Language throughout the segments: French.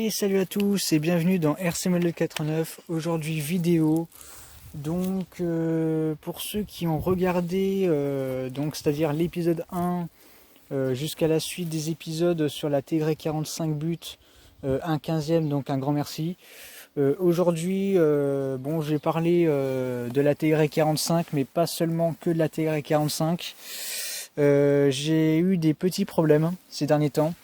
Et salut à tous et bienvenue dans RC Model 89. Aujourd'hui vidéo. Donc pour ceux qui ont regardé c'est-à-dire l'épisode 1 jusqu'à la suite des épisodes sur la TY45 but, un 15e, donc un grand merci. Aujourd'hui je vais parler de la TY45, mais pas seulement que de la TY45. J'ai eu des petits problèmes ces derniers temps.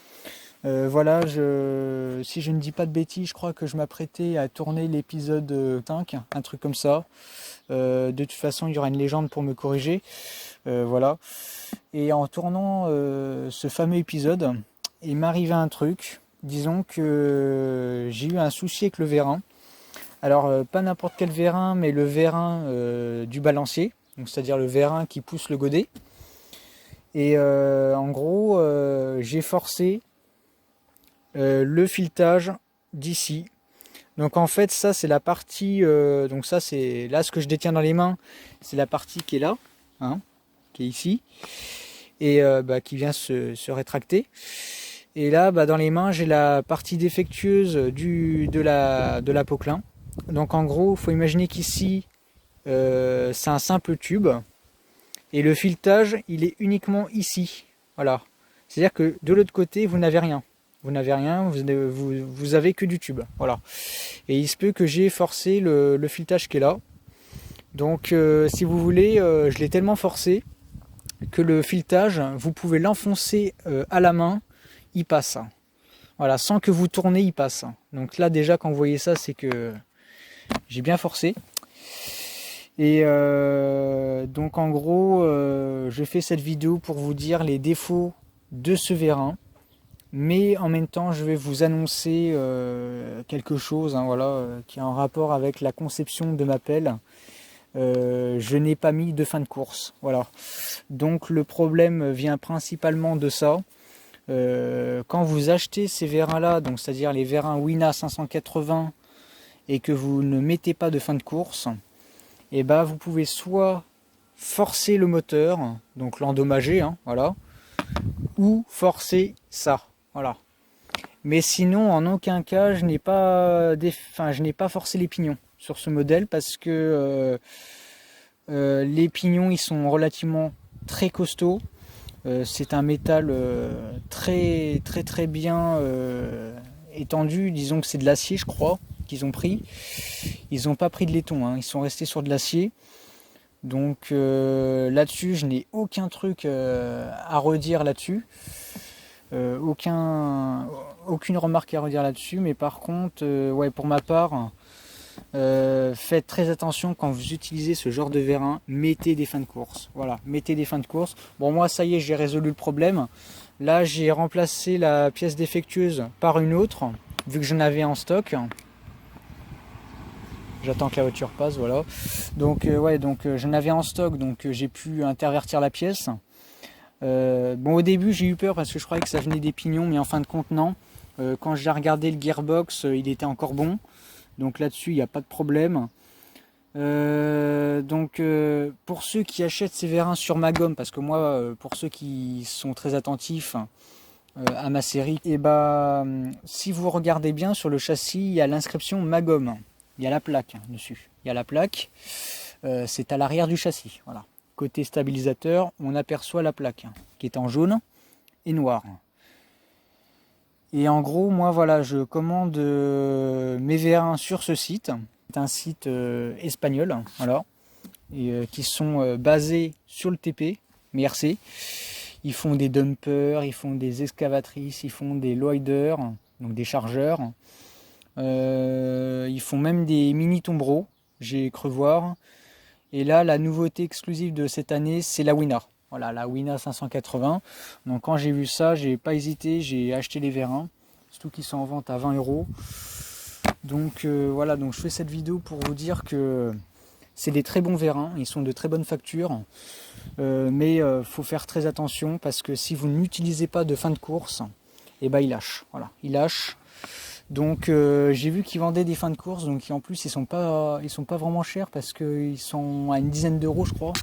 Si je ne dis pas de bêtises, je crois que je m'apprêtais à tourner l'épisode 5, un truc comme ça. De toute façon, il y aura une légende pour me corriger. Voilà. Et en tournant ce fameux épisode, il m'arrivait un truc. Disons que j'ai eu un souci avec le vérin. Alors, pas n'importe quel vérin, mais le vérin du balancier. Donc, c'est-à-dire le vérin qui pousse le godet. Et en gros, j'ai forcé le filetage d'ici. Donc en fait ça c'est la partie donc ça c'est là ce que je détiens dans les mains, c'est la partie qui est là, hein, qui est ici, et qui vient se rétracter. Et là dans les mains j'ai la partie défectueuse de la poquelin. Donc en gros il faut imaginer qu'ici c'est un simple tube et le filetage il est uniquement ici. Voilà, c'est à dire que de l'autre côté vous n'avez rien. Vous n'avez rien, vous avez que du tube. Voilà. Et il se peut que j'ai forcé le filetage qui est là. Donc si vous voulez, je l'ai tellement forcé que le filetage, vous pouvez l'enfoncer à la main, il passe. Voilà, sans que vous tournez, il passe. Donc là déjà quand vous voyez ça, c'est que j'ai bien forcé. Et donc en gros, je fais cette vidéo pour vous dire les défauts de ce vérin. Mais en même temps, je vais vous annoncer quelque chose qui est en rapport avec la conception de ma pelle. Je n'ai pas mis de fin de course. Voilà. Donc le problème vient principalement de ça. Quand vous achetez ces vérins-là, donc c'est-à-dire les vérins Wina 580, et que vous ne mettez pas de fin de course, et vous pouvez soit forcer le moteur, donc l'endommager, voilà, ou forcer ça. Voilà. Mais sinon, en aucun cas, je n'ai pas forcé les pignons sur ce modèle parce que les pignons, ils sont relativement très costauds. C'est un métal très bien étendu. Disons que c'est de l'acier, je crois, qu'ils ont pris. Ils n'ont pas pris de laiton, hein. Ils sont restés sur de l'acier. Donc là-dessus, je n'ai aucun truc à redire là-dessus. Aucune remarque à redire là-dessus, mais par contre, pour ma part, faites très attention quand vous utilisez ce genre de vérin, mettez des fins de course. Voilà, mettez des fins de course. Bon, moi, ça y est, j'ai résolu le problème. Là, j'ai remplacé la pièce défectueuse par une autre, vu que j'en avais en stock. J'attends que la voiture passe, voilà. Donc, j'en avais en stock, donc j'ai pu intervertir la pièce. Au début j'ai eu peur parce que je croyais que ça venait des pignons, mais en fin de compte non. Quand j'ai regardé le gearbox, il était encore bon, donc là-dessus il n'y a pas de problème. Pour ceux qui achètent ces vérins sur Magom, parce que moi pour ceux qui sont très attentifs à ma série, si vous regardez bien sur le châssis, il y a l'inscription Magom, il y a la plaque dessus, il y a la plaque, c'est à l'arrière du châssis, voilà. Côté stabilisateur, on aperçoit la plaque qui est en jaune et noir. Et en gros, moi voilà, je commande mes vérins sur ce site. C'est un site espagnol, voilà, et qui sont basés sur le TP, RC. Ils font des dumpers, ils font des excavatrices, ils font des loaders, donc des chargeurs. Ils font même des mini tombereaux, j'ai cru voir. Et là, la nouveauté exclusive de cette année, c'est la Wina. Voilà, la Wina 580. Donc quand j'ai vu ça, j'ai pas hésité, j'ai acheté les vérins. Surtout qu'ils sont en vente à 20 €. Donc voilà, donc je fais cette vidéo pour vous dire que c'est des très bons vérins, ils sont de très bonne facture. Mais faut faire très attention parce que si vous n'utilisez pas de fin de course, ils lâchent. Voilà, ils lâchent. Donc j'ai vu qu'ils vendaient des fins de course, donc en plus ils sont pas vraiment chers parce qu'ils sont à une dizaine d'euros, je crois.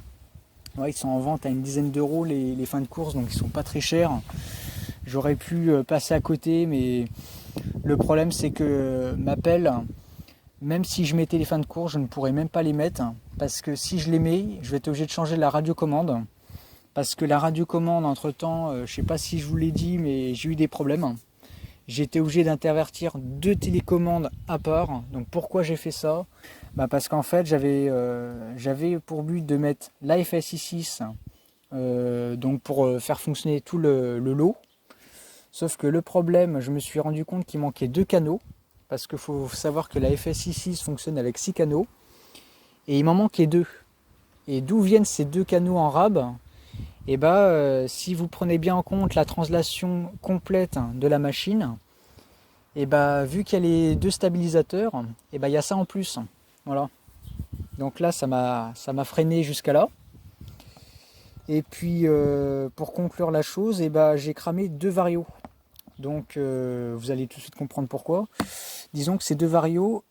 Ouais, ils sont en vente à une dizaine d'euros les fins de course, donc ils sont pas très chers. J'aurais pu passer à côté, mais Le problème c'est que ma pelle, même si je mettais les fins de course, je ne pourrais même pas les mettre, parce que si je les mets, je vais être obligé de changer la radiocommande, parce que la radiocommande, entre temps, je ne sais pas si je vous l'ai dit, mais j'ai eu des problèmes. J'ai été obligé d'intervertir 2 télécommandes à part. Donc pourquoi j'ai fait ça? Parce qu'en fait j'avais pour but de mettre la FSI 6 donc pour faire fonctionner tout le lot. Sauf que le problème, je me suis rendu compte qu'il manquait 2 canaux, parce qu'il faut savoir que la FSI 6 fonctionne avec 6 canaux, et il m'en manquait 2. Et d'où viennent ces 2 canaux en rab? Et si vous prenez bien en compte la translation complète de la machine, et vu qu'il y a les 2 stabilisateurs, et il y a ça en plus. Voilà. Donc là, ça m'a freiné jusqu'à là. Et puis pour conclure la chose, j'ai cramé 2 varios. Donc vous allez tout de suite comprendre pourquoi. Disons que ces 2 varios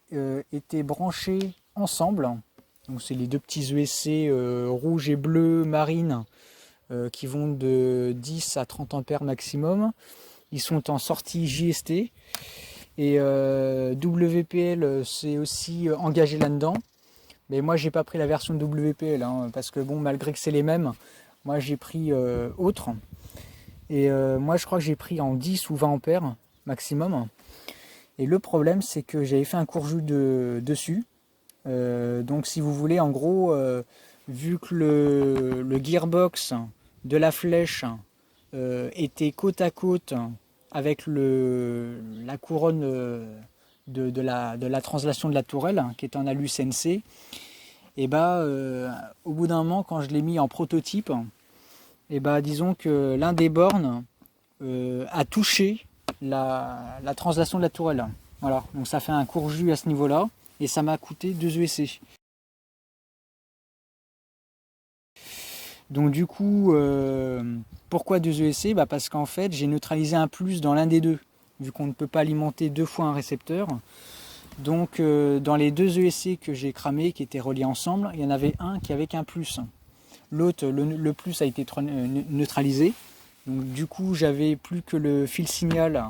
étaient branchés ensemble. Donc c'est les 2 petits ESC rouge et bleu marine qui vont de 10 à 30 ampères maximum. Ils sont en sortie JST. Et WPL c'est aussi engagé là-dedans. Mais moi j'ai pas pris la version de WPL, parce que bon, malgré que c'est les mêmes, moi j'ai pris autre. Et moi je crois que j'ai pris en 10 ou 20 ampères maximum. Et le problème c'est que j'avais fait un court-jus dessus. Donc si vous voulez, en gros, vu que le gearbox de la flèche était côte à côte avec la couronne de la translation de la tourelle, qui est en alu CNC, et au bout d'un moment, quand je l'ai mis en prototype, disons que l'un des bornes a touché la translation de la tourelle. Voilà, donc ça fait un court-jus à ce niveau-là, et ça m'a coûté 2 ESC. Donc du coup, pourquoi 2 ESC? Parce qu'en fait, j'ai neutralisé un plus dans l'un des deux, vu qu'on ne peut pas alimenter 2 fois un récepteur. Donc dans les 2 ESC que j'ai cramés, qui étaient reliés ensemble, il y en avait un qui avait qu'un plus. L'autre, le plus a été neutralisé. Donc du coup, j'avais plus que le fil signal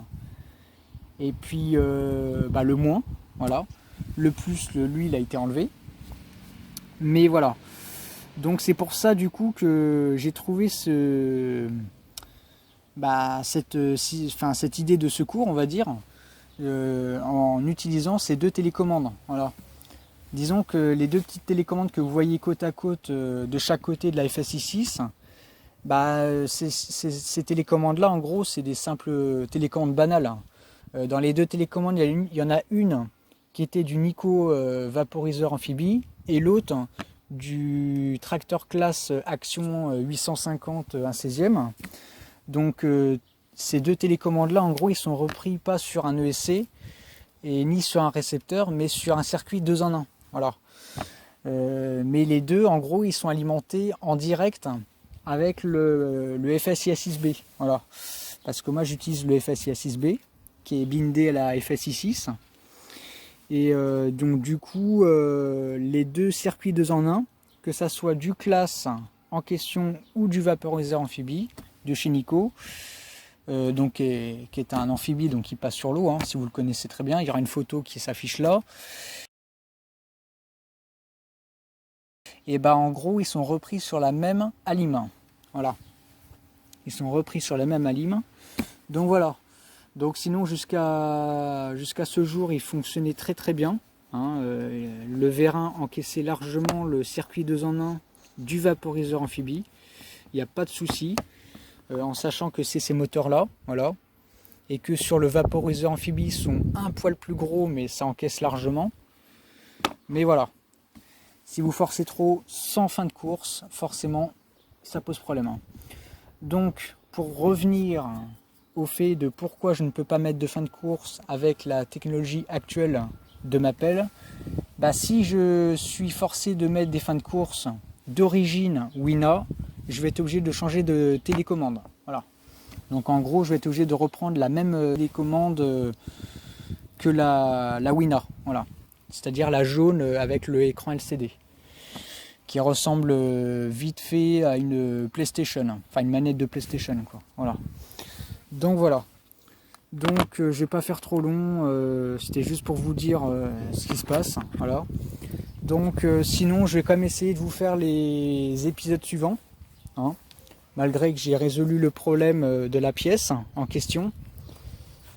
et puis le moins. Voilà. Le plus, lui, il a été enlevé. Mais voilà. Donc c'est pour ça du coup que j'ai trouvé cette idée de secours, on va dire, en utilisant ces 2 télécommandes. Voilà. Disons que les 2 petites télécommandes que vous voyez côte à côte de chaque côté de la FSI 6, ces télécommandes-là, en gros, c'est des simples télécommandes banales. Dans les 2 télécommandes, il y en a une qui était du Nico vaporiseur amphibie et l'autre du tracteur classe Action 850 1/16e. Donc ces 2 télécommandes là, en gros, ils sont repris pas sur un ESC et ni sur un récepteur, mais sur un circuit 2 en 1. Voilà. Mais les 2, en gros, ils sont alimentés en direct avec le FSI A6B. Voilà. Parce que moi j'utilise le FSI A6B qui est bindé à la FSI 6. Et donc du coup, les 2 circuits 2 en 1, que ça soit du classe en question ou du vaporiseur amphibie de chez Nico, qui est un amphibie, donc qui passe sur l'eau, si vous le connaissez très bien, il y aura une photo qui s'affiche là. Et en gros, ils sont repris sur la même alime. Voilà. Ils sont repris sur la même alime. Donc voilà. Donc sinon jusqu'à ce jour il fonctionnait très très bien. Le vérin encaissait largement le circuit 2 en 1 du vaporiseur amphibie. Il n'y a pas de souci. En sachant que c'est ces moteurs là. Voilà. Et que sur le vaporiseur amphibie ils sont un poil plus gros, mais ça encaisse largement. Mais voilà. Si vous forcez trop sans fin de course, forcément ça pose problème. Donc pour revenir au fait de pourquoi je ne peux pas mettre de fin de course avec la technologie actuelle de ma pelle, si je suis forcé de mettre des fins de course d'origine WINA, je vais être obligé de changer de télécommande. Voilà. Donc en gros, je vais être obligé de reprendre la même télécommande que la WINA. Voilà. C'est-à-dire la jaune avec le écran LCD, qui ressemble vite fait à une PlayStation, enfin une manette de PlayStation, quoi. Voilà. Donc voilà. Donc je vais pas faire trop long, c'était juste pour vous dire ce qui se passe, voilà. Donc sinon je vais quand même essayer de vous faire les épisodes suivants, hein, malgré que j'ai résolu le problème de la pièce en question.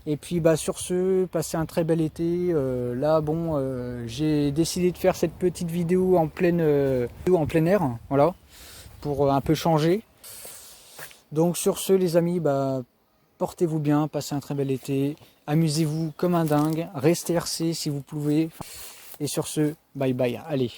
Et puis bah sur ce, passez un très bel été. Là bon, j'ai décidé de faire cette petite vidéo en plein air, voilà, pour un peu changer. Donc sur ce les amis, bah portez-vous bien, passez un très bel été, amusez-vous comme un dingue, restez RC si vous pouvez. Et sur ce, bye bye, allez.